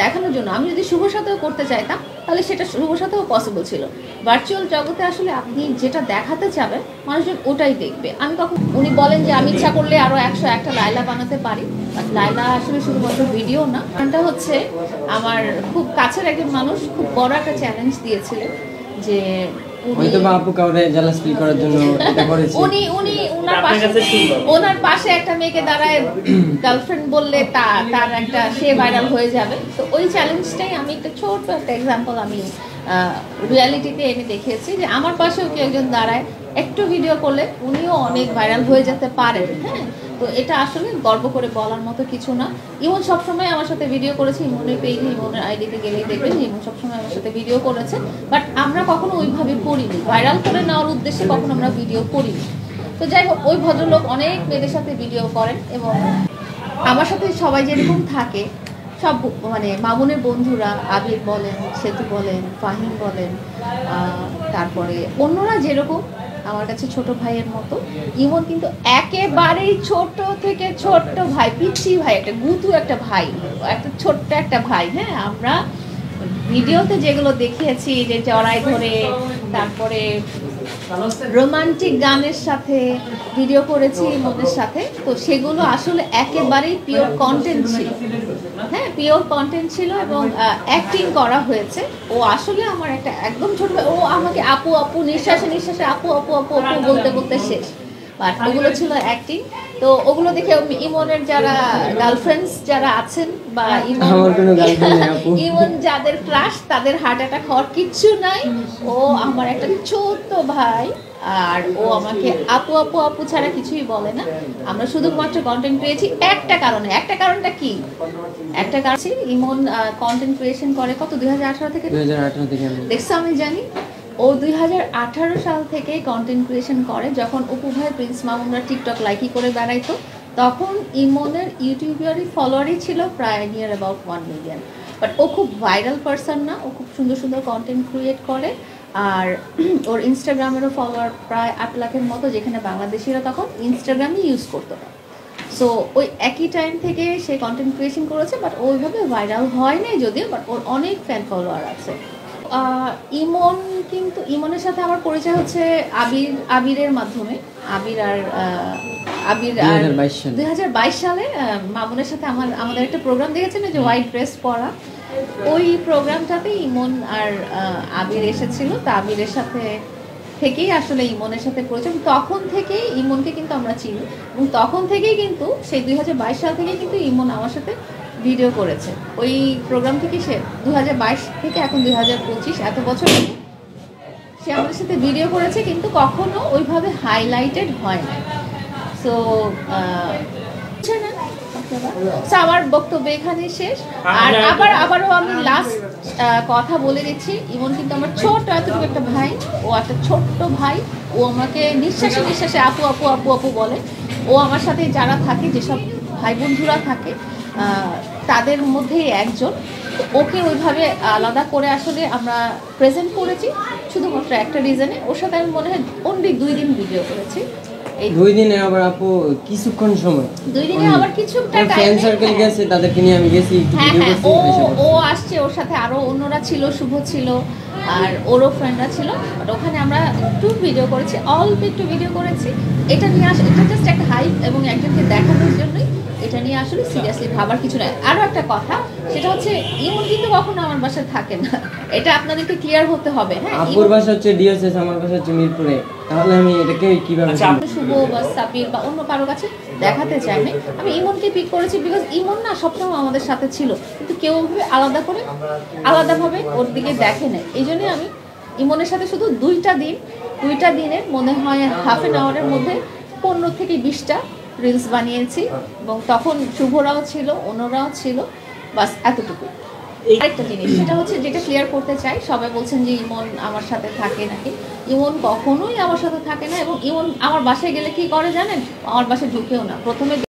দেখানোর জন্য। আমি যদি শুভর সাথেও করতে চাইতাম তাহলে সেটা শুভর সাথেও পসিবল ছিল। ভার্চুয়াল জগতে আসলে আপনি যেটা দেখাতে চাবেন মানুষজন ওটাই দেখবে। আমি কখন উনি বলেন যে আমি ইচ্ছা করলে আরও 101টা লাইলা বানাতে পারি, বাট লাইলা আসলে শুধুমাত্র ভিডিও না। এটা হচ্ছে আমার খুব কাছের একজন মানুষ খুব বড় একটা চ্যালেঞ্জ দিয়েছিলেন যে ওনার পাশে একটা মেয়েকে দাঁড়ায় গার্লফ্রেন্ড বললে তার একটা সে ভাইরাল হয়ে যাবে। তো ওই চ্যালেঞ্জটাই আমি একটা ছোট একটা এক্সাম্পল আমি রিয়ালিটিতে এনে দেখিয়েছি যে আমার পাশেও কেউ একজন দাঁড়ায় একটু ভিডিও করলে উনিও অনেক ভাইরাল হয়ে যেতে পারেন। হ্যাঁ, তো এটা আসলে গর্ব করে বলার মতো কিছু না। ইমন সবসময় আমার সাথে ভিডিও করেছে, ইমনের পেজে ইমনের আইডিতে গেলেই দেখবেন ইমন সবসময় আমার সাথে ভিডিও করেছে, বাট আমরা কখনো ওইভাবে করিনি, ভাইরাল করে নেওয়ার উদ্দেশ্যে কখনো আমরা ভিডিও করিনি। তো যাই হোক, ওই ভদ্রলোক অনেক মেয়েদের সাথে ভিডিও করেন এবং আমার সাথে সবাই যেরকম থাকে সব মানে মামুনের বন্ধুরা, আবির বলেন, সেতু বলেন, ফাহিম বলেন, তারপরে অন্যরা যেরকম আমার কাছে ছোট ভাইয়ের মতো, ইমন কিন্তু একেবারেই ছোট থেকে ছোট্ট ভাই, পিচ্ছি ভাই, একটা গুতু একটা ভাই, একটা ছোট্ট একটা ভাই। হ্যাঁ, আমরা ভিডিওতে যেগুলো দেখিয়েছি যে চড়াই ধরে তারপরে রোমান্টিক গানের সাথে ভিডিও করেছি ইমনের সাথে, তো সেগুলো আসলে একেবারেই পিওর কন্টেন্ট ছিল। হ্যাঁ, পিওর কন্টেন্ট ছিল এবং অ্যাক্টিং করা হয়েছে। ও আসলে আমার একটা একদম ছোট, ও আমাকে আপু আপু নিঃশ্বাসে নিঃশ্বাসে আপু আপু আপু আপু বলতে বলতে শেষ, বাট ওগুলো ছিল অ্যাক্টিং। তো ওগুলো দেখে ইমনের যারা গার্লফ্রেন্ডস যারা আছেন বা ইমন যাদের ক্রাশ তাদের হার্ট অ্যাটাক হওয়ার কিচ্ছু নাই। ও আমার একটা ছোট্ট ভাই আর ও আমাকে আপু আপু আপু ছাড়া কিছুই বলে না। আমরা শুধুমাত্র কন্টেন্ট পেয়েছি একটা কারণে। একটা কারণটা কি? একটা কারণ ইমন কন্টেন্ট ক্রিয়েশন করে কত 2018 থেকে দেখছো আমি জানি। ও 2018 সাল থেকে কন্টেন্ট ক্রিয়েশন করে। যখন অপু ভাই, প্রিন্স মামুনরা টিকটক লাইকি করে বেড়াইতো তখন ইমনের ইউটিউবারই ফলোয়ারই ছিল প্রায় নিয়ার অ্যাবাউট 1 মিলিয়ন। বাট ও খুব ভাইরাল পারসন না, ও খুব সুন্দর সুন্দর কন্টেন্ট ক্রিয়েট করে। আর ওর ইনস্টাগ্রামেরও ফলোয়ার প্রায় 8 লাখের মতো, যেখানে বাংলাদেশিরা তখন ইনস্টাগ্রামই ইউজ করতো না। সো ওই একই টাইম থেকে সে কন্টেন্ট ক্রিয়েশন করেছে, বাট ওইভাবে ভাইরাল হয় নাই যদিও, বাট ওর অনেক ফ্যান ফলোয়ার আছে। ইমন কিন্তু ইমনের সাথে আমার পরিচয় হচ্ছে আবিরের মাধ্যমে। আবির আর 2022 সালে মামুনের সাথে আমাদের একটা প্রোগ্রাম দেখেছেন যে হোয়াইট ড্রেস পরা, ওই প্রোগ্রামটাতে ইমন আর আবির এসেছিল। তো আবিরের সাথে থেকেই আসলে ইমনের সাথে পরিচয়। তখন থেকেই ইমনকে কিন্তু আমরা চিনি এবং তখন থেকেই কিন্তু সেই 2022 সাল থেকেই কিন্তু ইমন আমার সাথে ভিডিও করেছে। ওই প্রোগ্রাম থেকে সে 2022 থেকে এখন 2025 এত বছর সে আমাদের সাথে ভিডিও করেছে, কিন্তু কখনো ওইভাবে হাইলাইটেড হয় না। সো আমার বক্তব্য এখানে শেষ। আর আবারও আমি লাস্ট কথা বলে দিচ্ছি, ইমন কিন্তু আমার ছোট এতটুকু একটা ভাই, ও একটা ছোট্ট ভাই। ও আমাকে নিঃশ্বাসে নিঃশ্বাসে আপু আপু আপু আপু বলে। ও আমার সাথে যারা থাকে, যেসব ভাই বন্ধুরা থাকে তাদের মধ্যেই একজন। ওকে ওইভাবে আলাদা করে আসলে আমরা প্রেজেন্ট করেছি শুধুমাত্র একটা রিজনে। ওর সাথে আমি মনে হয় অনলি 2 দিন ভিডিও করেছি। এই 2 দিনে আবার আপু কিছুক্ষণ সময়, 2 দিনে আবার কিছুটা ফ্রেন্ড সার্কেল গেছে, তাদেরকে নিয়ে আমি গেছি ভিডিও করতে। ও আসছে, ওর সাথে আরো অন্যরা ছিল, শুভ ছিল আর ওরও ফ্রেন্ডরা ছিল। বাট ওখানে আমরা একটু ভিডিও করেছি, অল্প একটু ভিডিও করেছি। এটা নিয়ে আসলে এটা জাস্ট একটা হাইপ এবং একজনকে দেখানোর জন্যই, এটা নিয়ে আসলে সিরিয়াসলি ভাবার কিছু নয়। আরও একটা কথা, সেটা হচ্ছে ইমন কিন্তু কখনো আমার বাসায় থাকে না, এটা আপনাদেরকে ক্লিয়ার হতে হবে। হ্যাঁ, আপুর বাসা হচ্ছে ডিএসএস, আমার বাসা হচ্ছে মিরপুরে। তাহলে আমি এটাকে কিভাবে শুভ বা সাবির বা অন্য কারো কাছে দেখাতে চাই না। আমি ইমনকে পিক করেছি বিকজ ইমন না সবসময় আমাদের সাথে ছিল, কিন্তু কেউ আলাদাভাবে ওর দিকে দেখে নেয়। এই জন্যই আমি ইমনের সাথে শুধু 2টা দিনের মনে হয় হাফ অ্যান আওয়ারের মধ্যে 15 থেকে 20টা রিলস বানিয়েছি এবং তখন শুভরাও ছিল, অন্যরাও ছিল, বাস এতটুকু। আরেকটা জিনিস সেটা হচ্ছে, যেটা ক্লিয়ার করতে চাই, সবাই বলছেন যে ইমন আমার সাথে থাকে নাকি। ইমন কখনোই আমার সাথে থাকে না এবং ইমন আমার বাসায় গেলে কি করে জানেন? আমার বাসায় ঢুকেও না। প্রথমে